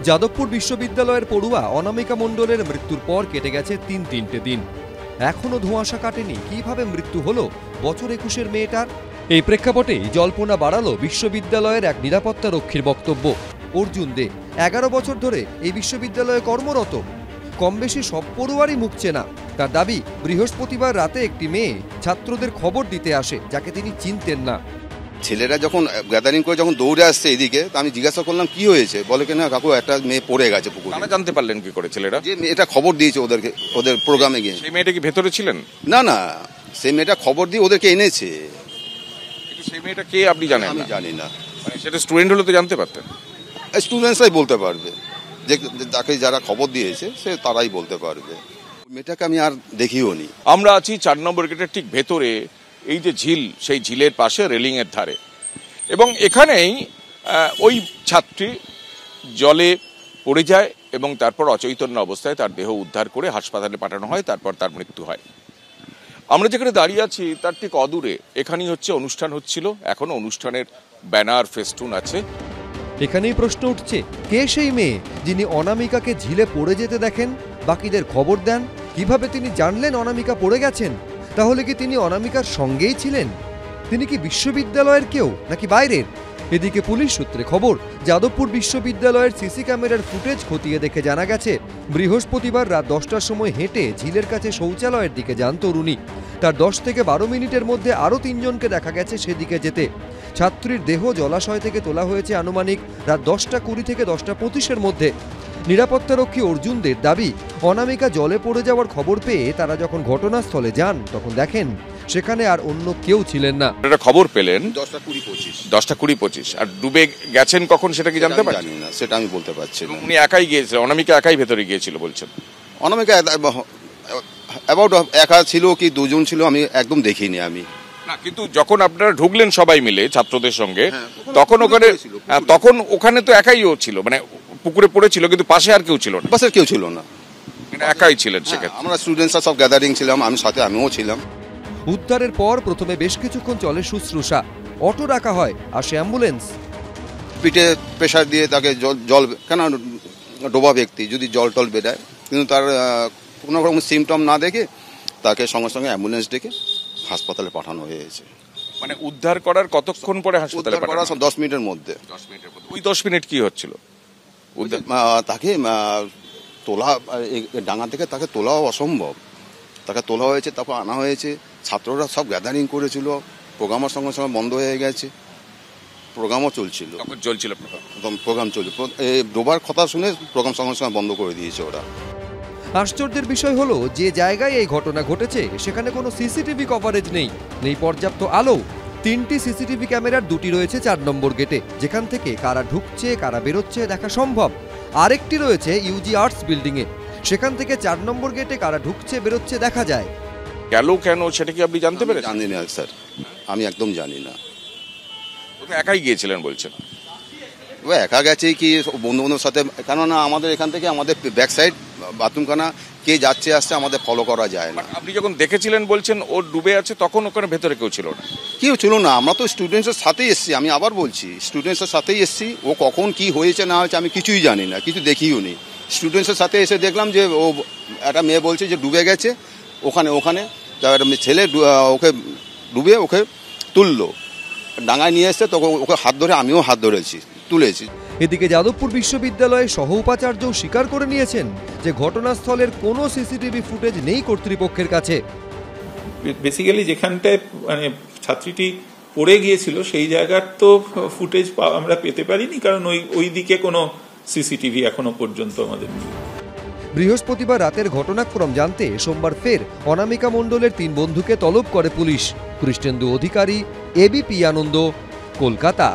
যাদবপুর বিশ্ববিদ্যালয়ের পড়ুয়া অনামিকা মণ্ডলের মৃত্যুর পর কেটে গেছে তিনটে দিন। এখনো ধোঁয়াশা কাটেনি কিভাবে মৃত্যু হলো বছর 21-এর মেয়েটার। এই প্রেক্ষাপটেই জল্পনা বাড়ালো বিশ্ববিদ্যালয়ের এক নিরাপত্তা রক্ষীর বক্তব্য। অর্জুন দে 11 বছর ধরে এই বিশ্ববিদ্যালয়ে কর্মরত, কম বেশি সব পড়ুয়ারই মুখ চেনা। তার দাবি, বৃহস্পতিবার রাতে একটি মেয়ে ছাত্রদের খবর দিতে আসে যাকে তিনি চিনতেন না। ছেলেরা যখন গ্যাদারিং করে যখন দৌড়ে আসছে এদিকে, তো আমি জিজ্ঞাসা করলাম কি হয়েছে, বলে কিনা কাকু একটা মেয়ে পড়ে গেছে পুকুরে। আপনারা জানতে পারলেন কি করে ছেলেরা? যে এটা খবর দিয়েছে ওদেরকে, ওদের প্রোগ্রামে গিয়ে। সেই মেয়েটা কি ভেতরে ছিলেন? না না, সেই মেয়েটা খবর দিয়ে ওদেরকে এনেছে। সেই মেয়েটা কে আপনি জানেন? আমি জানি না। মানে সেটা স্টুডেন্ট হলে তো জানতে পারতেন। স্টুডেন্টসরাই বলতে পারবে, যে তাকে যারা খবর দিয়েছে সে তারাই বলতে পারবে। মেয়েটাকে আমি আর দেখিও নি। আমরা আছি 4 নম্বর গেটের ঠিক ভেতরে, এই যে ঝিল, সেই ঝিলের পাশে রেলিং এর ধারে, এবং এখানেই ওই ছাত্রী জলে পড়ে যায় এবং তারপর অচৈতন্য অবস্থায় তার দেহ উদ্ধার করে হাসপাতালে পাঠানো হয়, তারপর তার মৃত্যু হয়। আমরা যেখানে দাঁড়িয়ে আছি তার ঠিক অদূরে এখানেই হচ্ছে অনুষ্ঠান হচ্ছিল, এখনো অনুষ্ঠানের ব্যানার ফেস্টুন আছে। এখানেই প্রশ্ন উঠছে, কে সেই মেয়ে যিনি অনামিকাকে ঝিলে পড়ে যেতে দেখেন, বাকিদের খবর দেন? কিভাবে তিনি জানলেন অনামিকা পড়ে গেছেন? তাহলে কি তিনি অনামিকার সঙ্গেই ছিলেন? তিনি কি বিশ্ববিদ্যালয়ের কেউ নাকি বাইরের? এদিকে পুলিশ সূত্রে খবর, যাদবপুর বিশ্ববিদ্যালয়ের সিসি ক্যামেরার ফুটেজ খতিয়ে দেখে জানা গেছে, বৃহস্পতিবার রাত 10টার সময় হেঁটে ঝিলের কাছে শৌচালয়ের দিকে যান তরুণী। তার 10 থেকে 12 মিনিটের মধ্যে আরও 3 জনকে দেখা গেছে সেদিকে যেতে। ছাত্রীর দেহ জলাশয় থেকে তোলা হয়েছে আনুমানিক রাত 10:20 থেকে 10:25-এর মধ্যে। নিরাপত্তারক্ষী অর্জুন দের দাবি, অনামিকা জলে পড়ে যাওয়ার খবর পেয়ে তারা যখন ঘটনাস্থলে যান তখন দেখেন সেখানে আর অন্য কেউ ছিলেন না। এটা খবর পেলেন 10:20-25। আর ডুবে গেছেন কখন সেটা কি জানতে পারেন? না, সেটা আমি বলতে পারছি না। উনি একাই গিয়েছিলেন? অনামিকা একাই ভেতরে গিয়েছিল বলছেন? অনামিকা অ্যাবাউট একা ছিল কি দুজন ছিল আমি একদম দেখিনি আমি। না, কিন্তু যখন আপনারা ঢুকলেন সবাই মিলে ছাত্রদের সঙ্গে, তখন ওখানে তো একাই ও ছিল, মানে পুকুরে পড়েছিল, কিন্তু পাশে আর কেউ ছিল না? পাশে কেউ ছিল না, একাই ছিলেন সেক্ষেত্রে। আমরা স্টুডেন্টসরা সব গ্যাদারিং ছিলাম, আমিও ছিলাম। উদ্ধারের পর প্রথমে বেশ কিছুক্ষণ চলে শুশ্রূষা, অটো রাখা হয়, আসে অ্যাম্বুলেন্স। পিঠে প্রেশার দিয়ে তাকে জল কেন ডোবা ব্যক্তি যদি জল টল বেড়ায়, কিন্তু তার কোনো রকম সিমটম না দেখে তাকে সঙ্গে সঙ্গে অ্যাম্বুলেন্স ডেকে হাসপাতালে পাঠানো হয়েছে। মানে উদ্ধার করার কতক্ষণ পরে হাসপাতালে পাঠানো? 10 মিনিটের মধ্যে। ওই 10 মিনিট কি হচ্ছিল? তাকে তোলা, ডাঙা থেকে তাকে তোলাও অসম্ভব। তাকে তোলা হয়েছে, তারপর আনা হয়েছে। ছাত্ররা সব গ্যাদারিং করেছিল, প্রোগ্রামের সঙ্গে সঙ্গে বন্ধ হয়ে গেছে। প্রোগ্রামও চলছিল, প্রোগ্রাম চলছিল। এই ডোবার কথা শুনে প্রোগ্রাম সঙ্গে সঙ্গে বন্ধ করে দিয়েছে ওরা। আশ্চর্যের বিষয় হলো, যে জায়গায় এই ঘটনা ঘটেছে সেখানে কোনো সিসিটিভি কভারেজ নেই, পর্যাপ্ত আলো। 3টি সিসিটিভি ক্যামেরার 2টি রয়েছে 4 নম্বর গেটে, যেখান থেকে কারা ঢুকছে কারা বেরোচ্ছে দেখা সম্ভব। আরেকটি রয়েছে ইউজি আর্টস বিল্ডিংয়ে, সেখান থেকে 4 নম্বর গেটে কারা ঢুকছে বেরোচ্ছে দেখা যায়। কেন সেটা কি আপনি জানতে পেরেছেন? জানি না স্যার, আমি একদম জানি না। একাই গিয়েছিলেন বলছেন? ও একা গেছে কি বন্ধু বান্ধবের সাথে, কেননা আমাদের এখান থেকে আমাদের ব্যাক সাইড বাথরুমখানা কে যাচ্ছে আসছে আমাদের ফলো করা যায় না। আপনি যখন দেখেছিলেন বলছেন ও ডুবে আছে, তখন ওখানে ভেতরে কেউ ছিল না? কেউ ছিল না, আমরা তো স্টুডেন্টসের সাথেই এসছি। আমি আবার বলছি, স্টুডেন্টসের সাথেই এসছি। ও কখন কি হয়েছে না হয়েছে আমি কিছুই জানি না, কিছু দেখিও নি। স্টুডেন্টসের সাথে এসে দেখলাম যে ও একটা মেয়ে বলছে যে ডুবে গেছে ওখানে। ছেলে ওকে ডুবে ওকে তুললো, ডাঙায় নিয়ে এসছে, তখন ওকে হাত ধরে আমিও হাত ধরেছি, তুলেছি। এদিকে যাদবপুর বিশ্ববিদ্যালয়ের সহ উপাচার্যও স্বীকার করে নিয়েছেন যে ঘটনাস্থলের কোনো সিসিটিভি ফুটেজ নেই কর্তৃপক্ষের কাছে। বেসিক্যালি যেখানটায় মানে ছাত্রীটি পড়ে গিয়েছিল সেই জায়গার তো ফুটেজ আমরা পেতে পারিনি, কারণ ওই দিকে কোনো সিসিটিভি এখনো পর্যন্ত আমাদের নেই। বৃহস্পতিবার রাতের ঘটনাক্রম জানতে সোমবার ফের অনামিকা মণ্ডলের 3 বন্ধুকে তলব করে পুলিশ। কৃষ্ণেন্দু অধিকারী, এবিপি আনন্দ, কলকাতা।